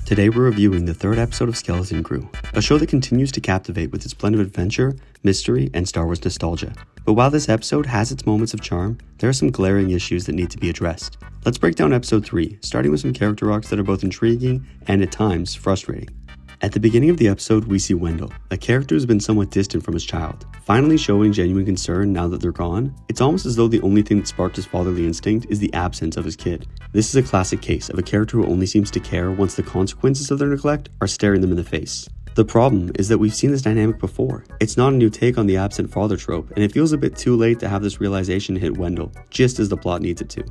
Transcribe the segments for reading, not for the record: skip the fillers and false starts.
Today we're reviewing the third episode of Skeleton Crew, a show that continues to captivate with its blend of adventure, mystery, and Star Wars nostalgia. But while this episode has its moments of charm, there are some glaring issues that need to be addressed. Let's break down episode 3, starting with some character arcs that are both intriguing and at times frustrating. At the beginning of the episode, we see Wendel, a character who's been somewhat distant from his child, finally showing genuine concern now that they're gone. It's almost as though the only thing that sparked his fatherly instinct is the absence of his kid. This is a classic case of a character who only seems to care once the consequences of their neglect are staring them in the face. The problem is that we've seen this dynamic before. It's not a new take on the absent father trope, and it feels a bit too late to have this realization hit Wendel, just as the plot needs it to.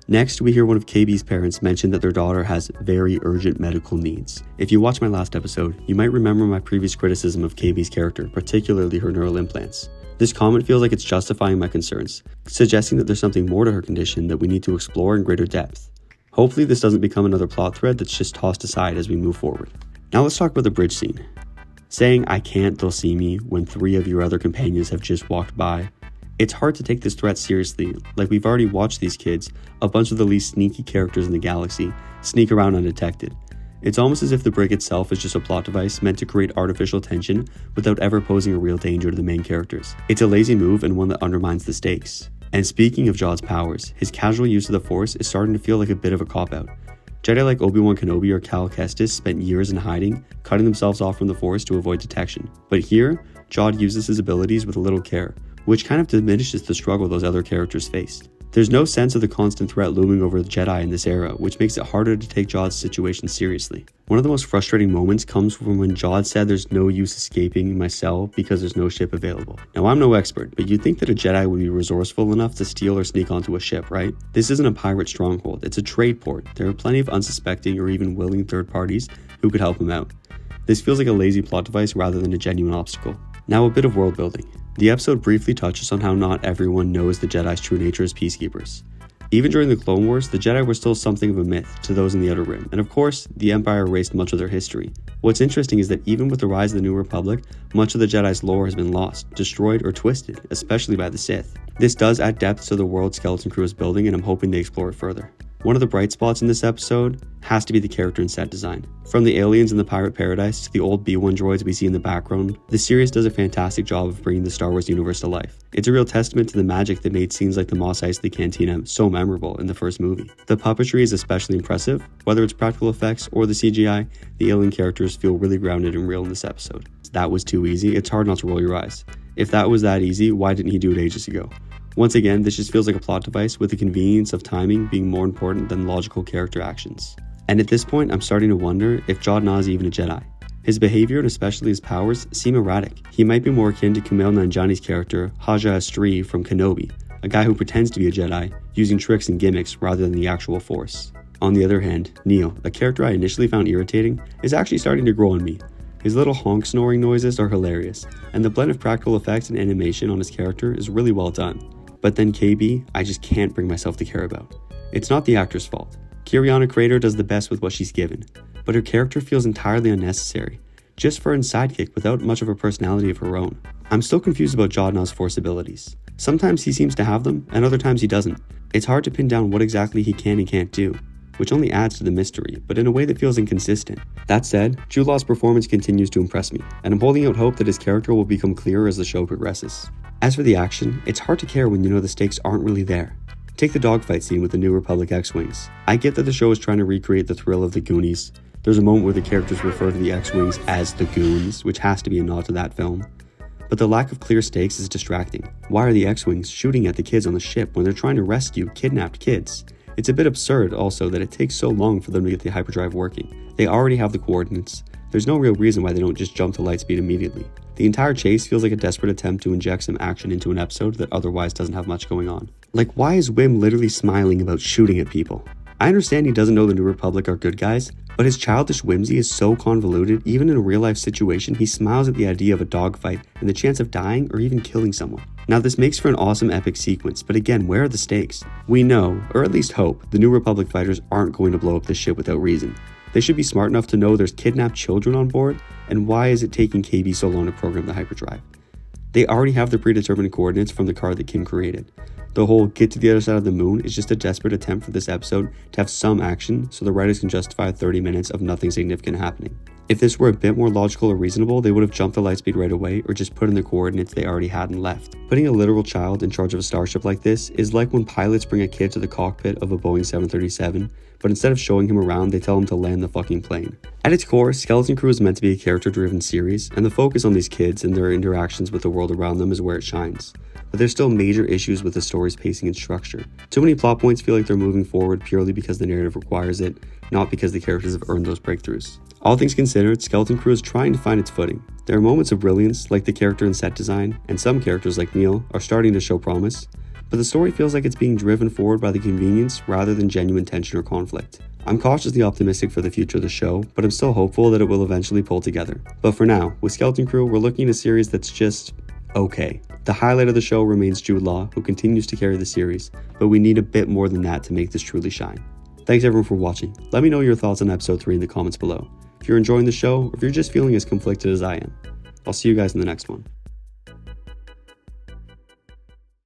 Next, we hear one of KB's parents mention that their daughter has very urgent medical needs. If you watched my last episode, you might remember my previous criticism of KB's character, particularly her neural implants. This comment feels like it's justifying my concerns, suggesting that there's something more to her condition that we need to explore in greater depth. Hopefully this doesn't become another plot thread that's just tossed aside as we move forward. Now let's talk about the bridge scene. Saying "I can't, they'll see me" when 3 of your other companions have just walked by. It's hard to take this threat seriously, like we've already watched these kids, a bunch of the least sneaky characters in the galaxy, sneak around undetected. It's almost as if the brig itself is just a plot device meant to create artificial tension without ever posing a real danger to the main characters. It's a lazy move and one that undermines the stakes. And speaking of Jod's powers, his casual use of the Force is starting to feel like a bit of a cop-out. Jedi like Obi-Wan Kenobi or Cal Kestis spent years in hiding, cutting themselves off from the Force to avoid detection. But here, Jod uses his abilities with little care, which kind of diminishes the struggle those other characters faced. There's no sense of the constant threat looming over the Jedi in this era, which makes it harder to take Jod's situation seriously. One of the most frustrating moments comes from when Jod said there's no use escaping my cell because there's no ship available. Now I'm no expert, but you'd think that a Jedi would be resourceful enough to steal or sneak onto a ship, right? This isn't a pirate stronghold, it's a trade port. There are plenty of unsuspecting or even willing third parties who could help him out. This feels like a lazy plot device rather than a genuine obstacle. Now a bit of world building. The episode briefly touches on how not everyone knows the Jedi's true nature as peacekeepers. Even during the Clone Wars, the Jedi were still something of a myth to those in the Outer Rim, and of course, the Empire erased much of their history. What's interesting is that even with the rise of the New Republic, much of the Jedi's lore has been lost, destroyed, or twisted, especially by the Sith. This does add depth to the world Skeleton Crew is building, and I'm hoping they explore it further. One of the bright spots in this episode has to be the character and set design. From the aliens in the pirate paradise to the old B-1 droids we see in the background, the series does a fantastic job of bringing the Star Wars universe to life. It's a real testament to the magic that made scenes like the Mos Eisley Cantina so memorable in the first movie. The puppetry is especially impressive. Whether it's practical effects or the CGI, the alien characters feel really grounded and real in this episode. That was too easy. It's hard not to roll your eyes. If that was that easy, why didn't he do it ages ago? Once again, this just feels like a plot device with the convenience of timing being more important than logical character actions. And at this point, I'm starting to wonder if Jod Na is even a Jedi. His behavior and especially his powers seem erratic. He might be more akin to Kumail Nanjiani's character, Haja Astri from Kenobi, a guy who pretends to be a Jedi, using tricks and gimmicks rather than the actual Force. On the other hand, Neo, a character I initially found irritating, is actually starting to grow on me. His little honk snoring noises are hilarious, and the blend of practical effects and animation on his character is really well done. But then KB, I just can't bring myself to care about. It's not the actor's fault. Kiriana Crater does the best with what she's given, but her character feels entirely unnecessary, just for a sidekick without much of a personality of her own. I'm still confused about Jod Na's Force abilities. Sometimes he seems to have them, and other times he doesn't. It's hard to pin down what exactly he can and can't do, which only adds to the mystery, but in a way that feels inconsistent. That said, Jude Law's performance continues to impress me, and I'm holding out hope that his character will become clearer as the show progresses. As for the action, it's hard to care when you know the stakes aren't really there. Take the dogfight scene with the New Republic X-Wings. I get that the show is trying to recreate the thrill of the Goonies. There's a moment where the characters refer to the X-Wings as the Goons, which has to be a nod to that film. But the lack of clear stakes is distracting. Why are the X-Wings shooting at the kids on the ship when they're trying to rescue kidnapped kids? It's a bit absurd also that it takes so long for them to get the hyperdrive working. They already have the coordinates. There's no real reason why they don't just jump to lightspeed immediately. The entire chase feels like a desperate attempt to inject some action into an episode that otherwise doesn't have much going on. Like, why is Wim literally smiling about shooting at people? I understand he doesn't know the New Republic are good guys, but his childish whimsy is so convoluted, even in a real-life situation, he smiles at the idea of a dogfight and the chance of dying or even killing someone. Now, this makes for an awesome epic sequence, but again, where are the stakes? We know, or at least hope, the New Republic fighters aren't going to blow up this ship without reason. They should be smart enough to know there's kidnapped children on board, and why is it taking KB so long to program the hyperdrive? They already have the predetermined coordinates from the card that Kim created. The whole get to the other side of the moon is just a desperate attempt for this episode to have some action so the writers can justify 30 minutes of nothing significant happening. If this were a bit more logical or reasonable, they would have jumped the lightspeed right away or just put in the coordinates they already had and left. Putting a literal child in charge of a starship like this is like when pilots bring a kid to the cockpit of a Boeing 737, but instead of showing him around, they tell him to land the fucking plane. At its core, Skeleton Crew is meant to be a character-driven series, and the focus on these kids and their interactions with the world around them is where it shines. But there's still major issues with the story's pacing and structure. Too many plot points feel like they're moving forward purely because the narrative requires it, not because the characters have earned those breakthroughs. All things considered, Skeleton Crew is trying to find its footing. There are moments of brilliance, like the character and set design, and some characters like Neil are starting to show promise, but the story feels like it's being driven forward by the convenience rather than genuine tension or conflict. I'm cautiously optimistic for the future of the show, but I'm still hopeful that it will eventually pull together. But for now, with Skeleton Crew, we're looking at a series that's just okay. The highlight of the show remains Jod Na, who continues to carry the series, but we need a bit more than that to make this truly shine. Thanks everyone for watching. Let me know your thoughts on episode 3 in the comments below. If you're enjoying the show, or if you're just feeling as conflicted as I am. I'll see you guys in the next one.